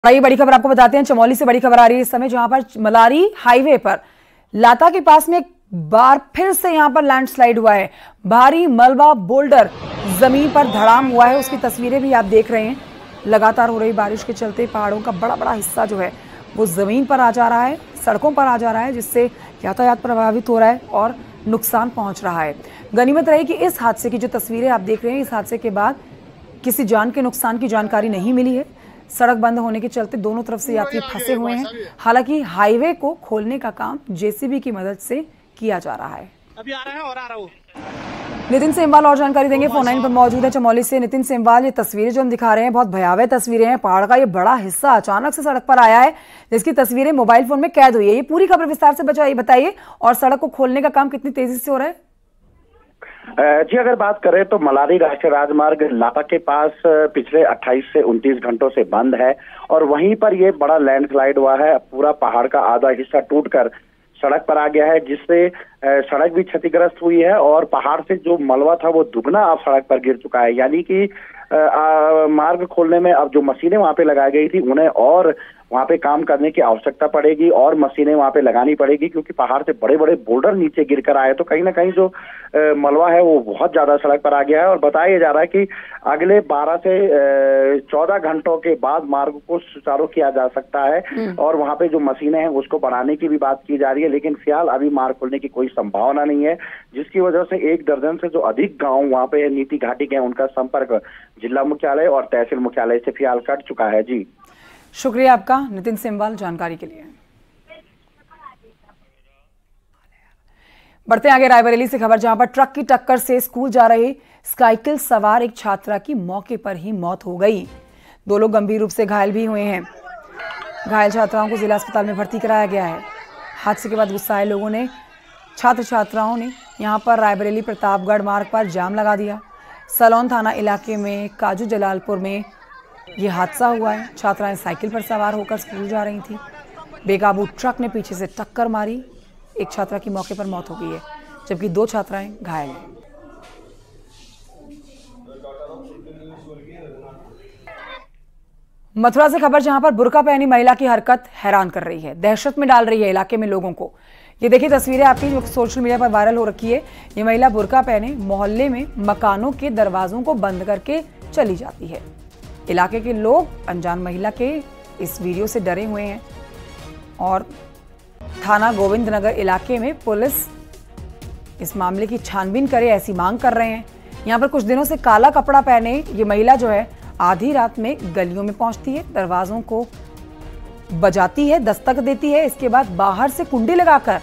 ये बड़ी खबर आपको बताते हैं, चमोली से बड़ी खबर आ रही है इस समय, जहां पर मलारी हाईवे पर लाता के पास में एक बार फिर से यहां पर लैंडस्लाइड हुआ है। भारी मलबा बोल्डर जमीन पर धड़ाम हुआ है, उसकी तस्वीरें भी आप देख रहे हैं। लगातार हो रही बारिश के चलते पहाड़ों का बड़ा बड़ा हिस्सा जो है वो जमीन पर आ जा रहा है, सड़कों पर आ जा रहा है, जिससे यातायात प्रभावित हो रहा है और नुकसान पहुंच रहा है। गनीमत रही कि इस हादसे की जो तस्वीरें आप देख रहे हैं, इस हादसे के बाद किसी जान के नुकसान की जानकारी नहीं मिली है। सड़क बंद होने के चलते दोनों तरफ से यात्री फंसे हुए हैं। हालांकि हाईवे को खोलने का काम जेसीबी की मदद से किया जा रहा है। अभी आ रहा है और आ रहा हूं। नितिन सेमवाल और जानकारी देंगे, फोन लाइन पर मौजूद है चमोली से। नितिन सेमवाल, ये तस्वीरें जो हम दिखा रहे हैं बहुत भयावह तस्वीरें हैं। पहाड़ का ये बड़ा हिस्सा अचानक से सड़क पर आया है, जिसकी तस्वीरें मोबाइल फोन में कैद हुई है। ये पूरी खबर विस्तार से बताइए, और सड़क को खोलने का काम कितनी तेजी से हो रहा है? जी, अगर बात करें तो मलारी राष्ट्रीय राजमार्ग लाता के पास पिछले 28 से 29 घंटों से बंद है, और वहीं पर ये बड़ा लैंडस्लाइड हुआ है। पूरा पहाड़ का आधा हिस्सा टूटकर सड़क पर आ गया है, जिससे सड़क भी क्षतिग्रस्त हुई है, और पहाड़ से जो मलबा था वो दुगना अब सड़क पर गिर चुका है। यानी कि मार्ग खोलने में अब जो मशीनें वहां पे लगाई गई थी उन्हें और वहां पे काम करने की आवश्यकता पड़ेगी, और मशीनें वहां पे लगानी पड़ेगी, क्योंकि पहाड़ से बड़े बड़े बोल्डर नीचे गिरकर आए। तो कहीं ना कहीं जो मलबा है वो बहुत ज्यादा सड़क पर आ गया है, और बताया जा रहा है कि अगले 12 से 14 घंटों के बाद मार्ग को सुचारू किया जा सकता है, और वहां पे जो मशीनें हैं उसको बढ़ाने की भी बात की जा रही है। लेकिन फिलहाल अभी मार्ग खोलने की कोई संभावना नहीं है, जिसकी वजह से 1 दर्जन से जो अधिक गाँव वहां पे नीति घाटी के, उनका संपर्क जिला मुख्यालय और तहसील मुख्यालय से फिलहाल कट चुका है। जी, शुक्रिया आपका नितिन सेमवाल जानकारी के लिए। बढ़ते आगे रायबरेली से खबर, जहां पर ट्रक की टक्कर से स्कूल जा रहे साइकिल सवार एक छात्रा की मौके पर ही मौत हो गई। 2 लोग गंभीर रूप से घायल भी हुए हैं। घायल छात्राओं को जिला अस्पताल में भर्ती कराया गया है। हादसे के बाद गुस्साए लोगों ने, छात्र छात्राओं ने यहां पर रायबरेली प्रतापगढ़ मार्ग पर जाम लगा दिया। सलौन थाना इलाके में काजू जलालपुर में ये हादसा हुआ है। छात्राएं साइकिल पर सवार होकर स्कूल जा रही थी। बेकाबू ट्रक ने पीछे से टक्कर मारी। एक छात्रा की मौके पर मौत हो गई है, जबकि 2 छात्राएं घायल हैं। मथुरा से खबर, जहां पर बुर्का पहनी महिला की हरकत हैरान कर रही है, दहशत में डाल रही है इलाके में लोगों को। ये देखिए तस्वीरें आपकी जो सोशल मीडिया पर वायरल हो रखी है। ये महिला बुर्का पहने मोहल्ले में मकानों के दरवाजों को बंद करके चली जाती है। इलाके के लोग अनजान महिला के इस वीडियो से डरे हुए हैं, और थाना गोविंदनगर इलाके में पुलिस इस मामले की छानबीन करे, ऐसी मांग कर रहे हैं। यहां पर कुछ दिनों से काला कपड़ा पहने ये महिला जो है आधी रात में गलियों में पहुंचती है, दरवाजों को बजाती है, दस्तक देती है, इसके बाद बाहर से कुंडी लगाकर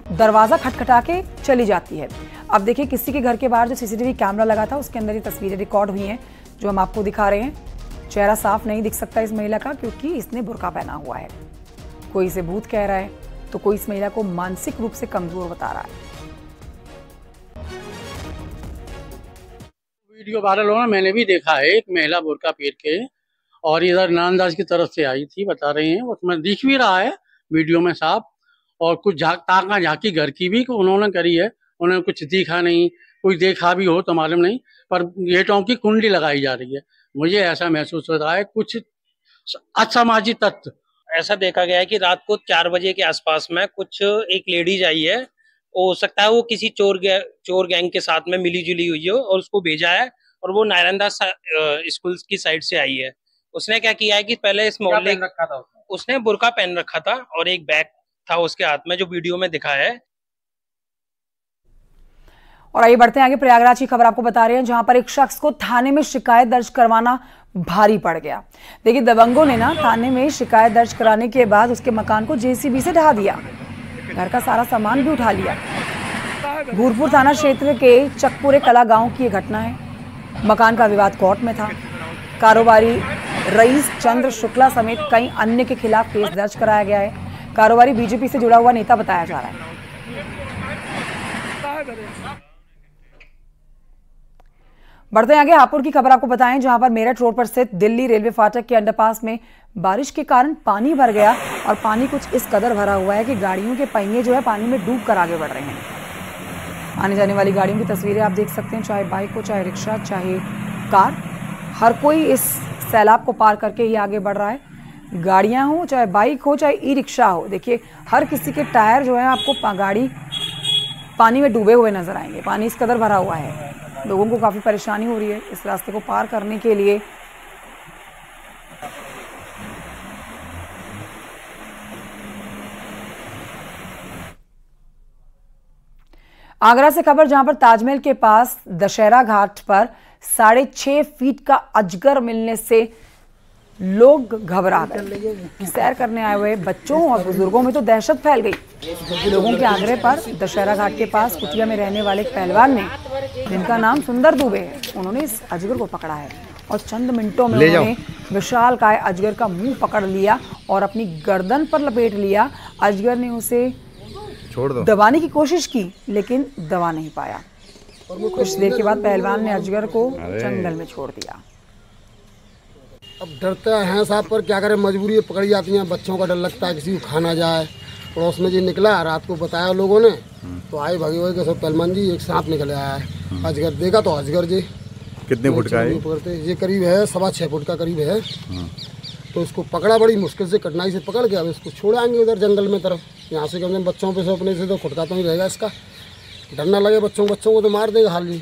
दरवाजा खटखटा के चली जाती है। अब देखिए किसी के घर के बाहर जो सीसीटीवी कैमरा लगा था उसके अंदर ये तस्वीरें रिकॉर्ड हुई हैं जो हम आपको दिखा रहे हैं। चेहरा साफ नहीं दिख सकता इस महिला का, क्योंकि इसने बुर्का पहना हुआ है। कोई इसे भूत कह रहा है तो कोई इस महिला को मानसिक रूप से कमजोर बता रहा है। वीडियो वायरल होना मैंने भी देखा है। एक महिला बुर्का पहन के और इधर नानदास की तरफ से आई थी, बता रही हैं, उसमें दिख भी रहा है वीडियो में साफ। और कुछ ताका झांकी घर की भी उन्होंने करी है, उन्हें कुछ दिखा नहीं, कोई देखा भी हो तो मालूम नहीं, पर गेटों की कुंडी लगाई जा रही है। मुझे ऐसा महसूस हो रहा है कुछ असामाजिक तत्व। ऐसा देखा गया है कि रात को 4 बजे के आसपास में कुछ एक लेडीज आई है, हो सकता है वो किसी चोर गैंग के साथ में मिली जुली हुई हो, और उसको भेजा है, और वो नारायणदास स्कूल की साइड से आई है। उसने क्या किया है कि पहले इस मोहल्ले रखा था, उसने बुर्का पहन रखा था और एक बैग था उसके हाथ में, जो वीडियो में दिखा है। और आइए बढ़ते हैं आगे, प्रयागराज की खबर आपको बता रहे हैं, जहां पर एक शख्स को थाने में शिकायत दर्ज करवाना भारी पड़ गया। देखिए दबंगों ने ना थाने में शिकायत दर्ज कराने के बाद उसके मकान को जेसीबी से ढहा दिया, घर का सारा सामान भी उठा लिया। भूरपुर थाना क्षेत्र के चकपुरे कला गांव की यह घटना है। मकान का विवाद कोर्ट में था। कारोबारी रईस चंद्र शुक्ला समेत कई अन्य के खिलाफ केस दर्ज कराया गया है। कारोबारी बीजेपी से जुड़ा हुआ नेता बताया जा रहा है। बढ़ते आगे, हापुड़ की खबर आपको बताएं, जहां पर मेरठ रोड पर स्थित दिल्ली रेलवे फाटक के अंडरपास में बारिश के कारण पानी भर गया, और पानी कुछ इस कदर भरा हुआ है कि गाड़ियों के पहिए जो है पानी में डूबकर आगे बढ़ रहे हैं। आने जाने वाली गाड़ियों की तस्वीरें आप देख सकते हैं, चाहे बाइक हो, चाहे रिक्शा, चाहे कार, हर कोई इस सैलाब को पार करके ही आगे बढ़ रहा है। गाड़ियां हो, चाहे बाइक हो, चाहे ई रिक्शा हो, देखिए हर किसी के टायर जो है आपको गाड़ी पानी में डूबे हुए नजर आएंगे। पानी इस कदर भरा हुआ है, लोगों को काफी परेशानी हो रही है इस रास्ते को पार करने के लिए। आगरा से खबर, जहां पर ताजमहल के पास दशहरा घाट पर 6.5 फीट का अजगर मिलने से लोग घबरा गए। सैर करने आए हुए बच्चों और बुजुर्गों में तो दहशत फैल गई। लोगों के आग्रह पर दशहरा घाट के पास कुटिया में रहने वाले एक पहलवान ने, जिनका नाम सुंदर दुबे है, उन्होंने इस अजगर को पकड़ा है और चंद मिनटों में उन्होंने विशालकाय अजगर का मुंह पकड़ लिया और अपनी गर्दन पर लपेट लिया। अजगर ने उसे दबाने की कोशिश की लेकिन दबा नहीं पाया। कुछ देर के बाद पहलवान ने अजगर को जंगल में छोड़ दिया। अब डरते हैं साहब, पर क्या करें, मजबूरी पकड़ी जाती है। बच्चों का डर लगता है किसी को खाना जाए। पड़ोस में जी निकला, रात को बताया लोगों ने, तो आए भागी भाई के सब पहलवान जी, एक सांप निकल आया है। अजगर देखा तो अजगर जी कितने फुट का है? पकड़ते ये करीब है 6.25 फुट का करीब है। तो इसको पकड़ा, बड़ी मुश्किल से कठिनाई से पकड़ के अब इसको छोड़ाएंगे उधर जंगल में तरफ। यहाँ से कम बच्चों पे से अपने से तो खुटका तो नहीं रहेगा इसका, डर ना लगे बच्चों को तो मार देगा हाल जी।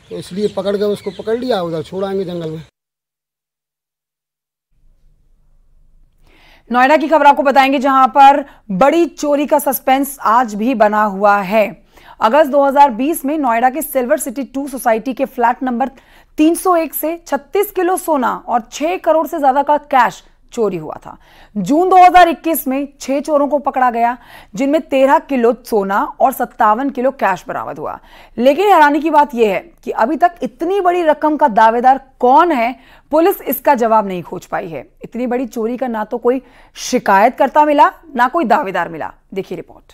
तो इसलिए पकड़ के उसको पकड़ लिया, उधर छोड़ाएंगे जंगल में। नोएडा की खबर आपको बताएंगे, जहां पर बड़ी चोरी का सस्पेंस आज भी बना हुआ है। अगस्त 2020 में नोएडा के सिल्वर सिटी 2 सोसाइटी के फ्लैट नंबर 301 से 36 किलो सोना और 6 करोड़ से ज्यादा का कैश चोरी हुआ था। जून 2021 में 6 चोरों को पकड़ा गया, जिनमें 13 किलो सोना और 57 किलो कैश बरामद हुआ। लेकिन हैरानी की बात यह है कि अभी तक इतनी बड़ी रकम का दावेदार कौन है, पुलिस इसका जवाब नहीं खोज पाई है। इतनी बड़ी चोरी का ना तो कोई शिकायतकर्ता मिला, ना कोई दावेदार मिला। देखिए रिपोर्ट।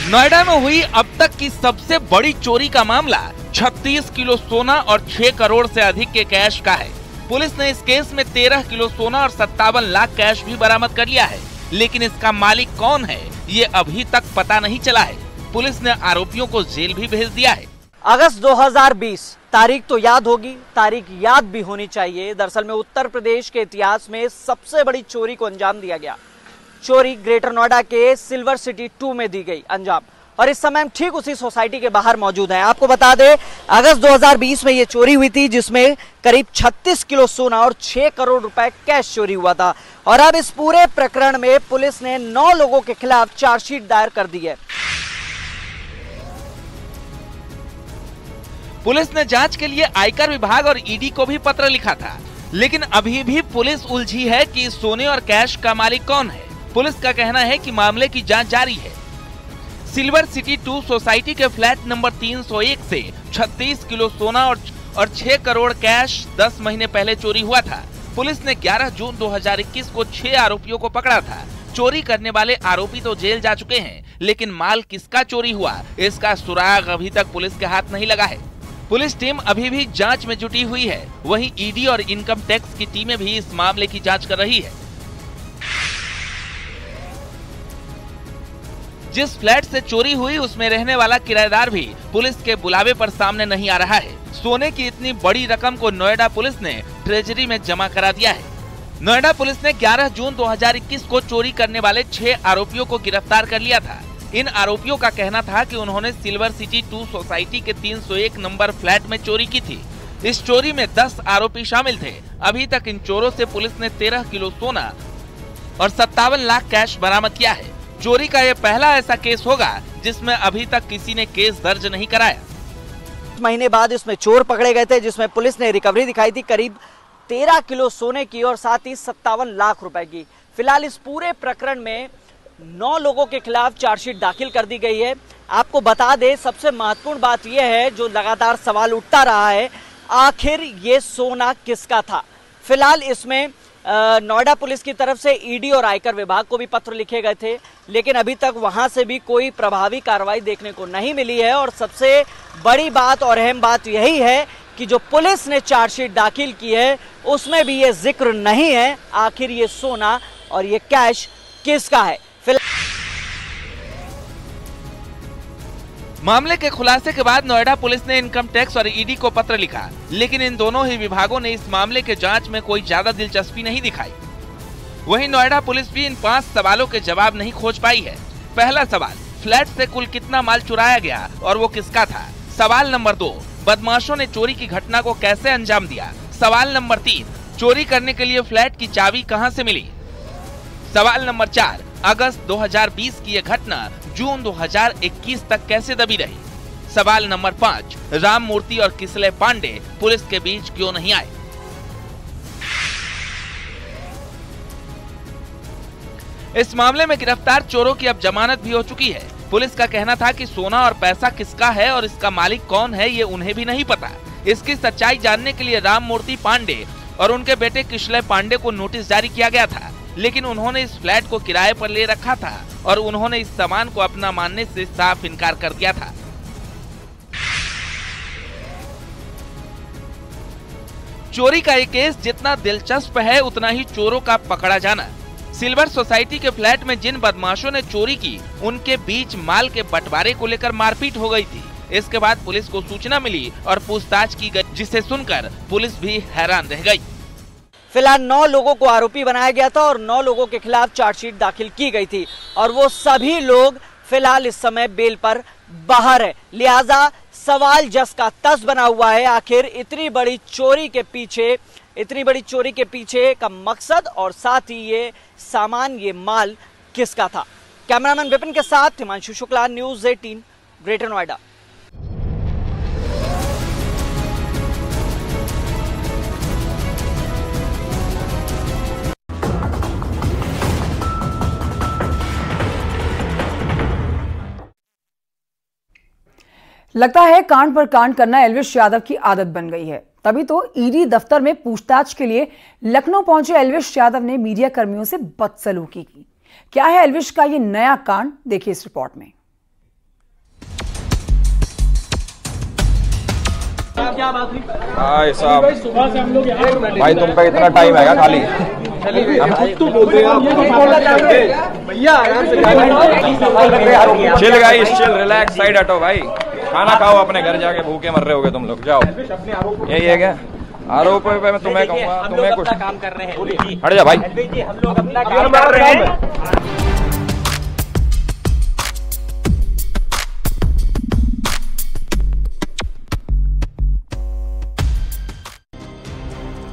नोएडा में हुई अब तक की सबसे बड़ी चोरी का मामला 36 किलो सोना और 6 करोड़ से अधिक के कैश का है। पुलिस ने इस केस में 13 किलो सोना और 57 लाख कैश भी बरामद कर लिया है, लेकिन इसका मालिक कौन है ये अभी तक पता नहीं चला है। पुलिस ने आरोपियों को जेल भी भेज दिया है। अगस्त 2020, तारीख तो याद होगी, तारीख याद भी होनी चाहिए। दरअसल में उत्तर प्रदेश के इतिहास में सबसे बड़ी चोरी को अंजाम दिया गया। चोरी ग्रेटर नोएडा के सिल्वर सिटी 2 में दी गई अंजाम, और इस समय हम ठीक उसी सोसाइटी के बाहर मौजूद हैं। आपको बता दें, अगस्त 2020 में ये चोरी हुई थी, जिसमें करीब 36 किलो सोना और 6 करोड़ रुपए कैश चोरी हुआ था। और अब इस पूरे प्रकरण में पुलिस ने 9 लोगों के खिलाफ चार्जशीट दायर कर दी है। पुलिस ने जांच के लिए आयकर विभाग और ईडी को भी पत्र लिखा था, लेकिन अभी भी पुलिस उलझी है कि सोने और कैश का मालिक कौन है। पुलिस का कहना है कि मामले की जांच जारी है। सिल्वर सिटी 2 सोसाइटी के फ्लैट नंबर 301 से 36 किलो सोना और 6 करोड़ कैश 10 महीने पहले चोरी हुआ था। पुलिस ने 11 जून 2021 को 6 आरोपियों को पकड़ा था। चोरी करने वाले आरोपी तो जेल जा चुके हैं, लेकिन माल किसका चोरी हुआ, इसका सुराग अभी तक पुलिस के हाथ नहीं लगा है। पुलिस टीम अभी भी जांच में जुटी हुई है। वहीं ईडी और इनकम टैक्स की टीमें भी इस मामले की जांच कर रही है। जिस फ्लैट से चोरी हुई उसमें रहने वाला किराएदार भी पुलिस के बुलावे पर सामने नहीं आ रहा है। सोने की इतनी बड़ी रकम को नोएडा पुलिस ने ट्रेजरी में जमा करा दिया है। नोएडा पुलिस ने 11 जून 2021 को चोरी करने वाले 6 आरोपियों को गिरफ्तार कर लिया था। इन आरोपियों का कहना था कि उन्होंने सिल्वर सिटी 2 सोसाइटी के 301 नंबर फ्लैट में चोरी की थी। इस चोरी में 10 आरोपी शामिल थे। अभी तक इन चोरों से पुलिस ने 13 किलो सोना और 57 लाख कैश बरामद किया है। चोरी का यह पहला ऐसा केस होगा जिसमें अभी तक किसी ने केस दर्ज नहीं कराया। महीने बाद इसमें चोर पकड़े गए थे, जिसमें पुलिस ने रिकवरी दिखाई थी करीब 13 किलो सोने की और साथ ही 57 लाख रुपए की। फिलहाल इस पूरे प्रकरण में 9 लोगों के खिलाफ चार्जशीट दाखिल कर दी गई है। आपको बता दें, सबसे महत्वपूर्ण बात यह है, जो लगातार सवाल उठता रहा है, आखिर ये सोना किसका था। फिलहाल इसमें नोएडा पुलिस की तरफ से ईडी और आयकर विभाग को भी पत्र लिखे गए थे, लेकिन अभी तक वहां से भी कोई प्रभावी कार्रवाई देखने को नहीं मिली है। और सबसे बड़ी बात और अहम बात यही है कि जो पुलिस ने चार्जशीट दाखिल की है उसमें भी ये जिक्र नहीं है आखिर ये सोना और ये कैश किसका है। मामले के खुलासे के बाद नोएडा पुलिस ने इनकम टैक्स और ईडी को पत्र लिखा, लेकिन इन दोनों ही विभागों ने इस मामले के जांच में कोई ज्यादा दिलचस्पी नहीं दिखाई। वहीं नोएडा पुलिस भी इन 5 सवालों के जवाब नहीं खोज पाई है। पहला सवाल, फ्लैट से कुल कितना माल चुराया गया और वो किसका था। सवाल नंबर 2, बदमाशों ने चोरी की घटना को कैसे अंजाम दिया। सवाल नंबर 3, चोरी करने के लिए फ्लैट की चाबी कहां से मिली। सवाल नंबर 4, अगस्त 2020 की यह घटना जून 2021 तक कैसे दबी रही। सवाल नंबर 5, राम मूर्ति और किसले पांडे पुलिस के बीच क्यों नहीं आए। इस मामले में गिरफ्तार चोरों की अब जमानत भी हो चुकी है। पुलिस का कहना था कि सोना और पैसा किसका है और इसका मालिक कौन है ये उन्हें भी नहीं पता। इसकी सच्चाई जानने के लिए राम मूर्ति पांडे और उनके बेटे किशलय पांडे को नोटिस जारी किया गया था, लेकिन उन्होंने इस फ्लैट को किराए पर ले रखा था और उन्होंने इस सामान को अपना मानने से साफ इनकार कर दिया था। चोरी का ये केस जितना दिलचस्प है उतना ही चोरों का पकड़ा जाना। सिल्वर सोसाइटी के फ्लैट में जिन बदमाशों ने चोरी की उनके बीच माल के बंटवारे को लेकर मारपीट हो गई थी। इसके बाद पुलिस को सूचना मिली और पूछताछ की गई, जिसे सुनकर पुलिस भी हैरान रह गई। फिलहाल 9 लोगों को आरोपी बनाया गया था और 9 लोगों के खिलाफ चार्जशीट दाखिल की गई थी और वो सभी लोग फिलहाल इस समय बेल पर बाहर है। लिहाजा सवाल जस का तस बना हुआ है, आखिर इतनी बड़ी चोरी के पीछे का मकसद और साथ ही ये सामान, ये माल किसका था। कैमरामैन विपिन के साथ हिमांशु शुक्ला, न्यूज़ 18, ग्रेटर नोएडा। लगता है कांड पर कांड करना एल्विश यादव की आदत बन गई है। तभी तो ईडी दफ्तर में पूछताछ के लिए लखनऊ पहुंचे एल्विश यादव ने मीडिया कर्मियों से बदसलूकी की। क्या है एल्विश का ये नया कांड, देखिए इस रिपोर्ट में। क्या बात हुई? साहब सुबह से हम लोग भाई तुम पे इतना टाइम है खाली तो बोल रहे हैं भैया, chill guys, chill, relax, side हटो भाई, खाना खाओ, अपने घर जाके भूखे मर रहे होगे तुम लोग, जाओ। यही है क्या आरोप पे मैं तुम्हें कहूँगा, तुम्हें कुछ काम कर रहे हैं, हट जा भाई, हम लोग अपना काम कर रहे हैं।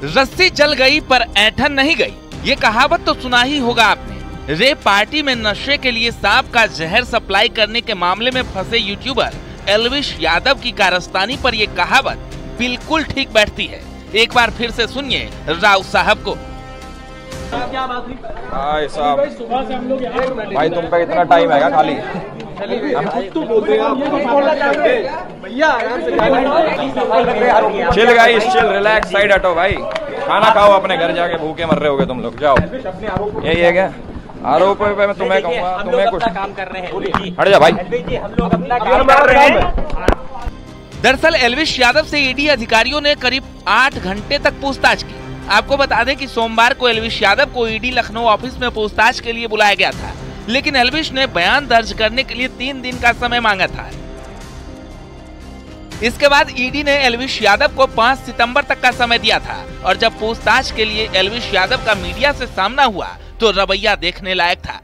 रस्सी जल गई पर ऐंठन नहीं गई, ये कहावत तो सुना ही होगा आपने। रेप पार्टी में नशे के लिए सांप का जहर सप्लाई करने के मामले में फंसे यूट्यूबर एल्विश यादव की कारस्तानी पर ये कहावत बिल्कुल ठीक बैठती है। एक बार फिर से सुनिए राव साहब को। क्या बात हुई? साहब सुबह से हम लोग भाई तुम पे इतना टाइम है खाली तो बोल रहे हैं भैया, chill guys, chill, relax, side हटो भाई, खाना खाओ, अपने घर जाके भूखे मर रहे होगे तुम लोग, जाओ। यही है क्या आरोप पे मैं तुम्हें कहूँगा, तुम्हें कुछ काम कर रहे हैं, हट जा भाई, हम लोग अपना काम कर रहे हैं। दरअसल एल्विश यादव से ईडी अधिकारियों ने करीब 8 घंटे तक पूछताछ की। आपको बता दें कि सोमवार को एल्विश यादव को ईडी लखनऊ ऑफिस में पूछताछ के लिए बुलाया गया था, लेकिन एल्विश ने बयान दर्ज करने के लिए 3 दिन का समय मांगा था। इसके बाद ईडी ने एल्विश यादव को 5 सितंबर तक का समय दिया था और जब पूछताछ के लिए एल्विश यादव का मीडिया से सामना हुआ तो रवैया देखने लायक था।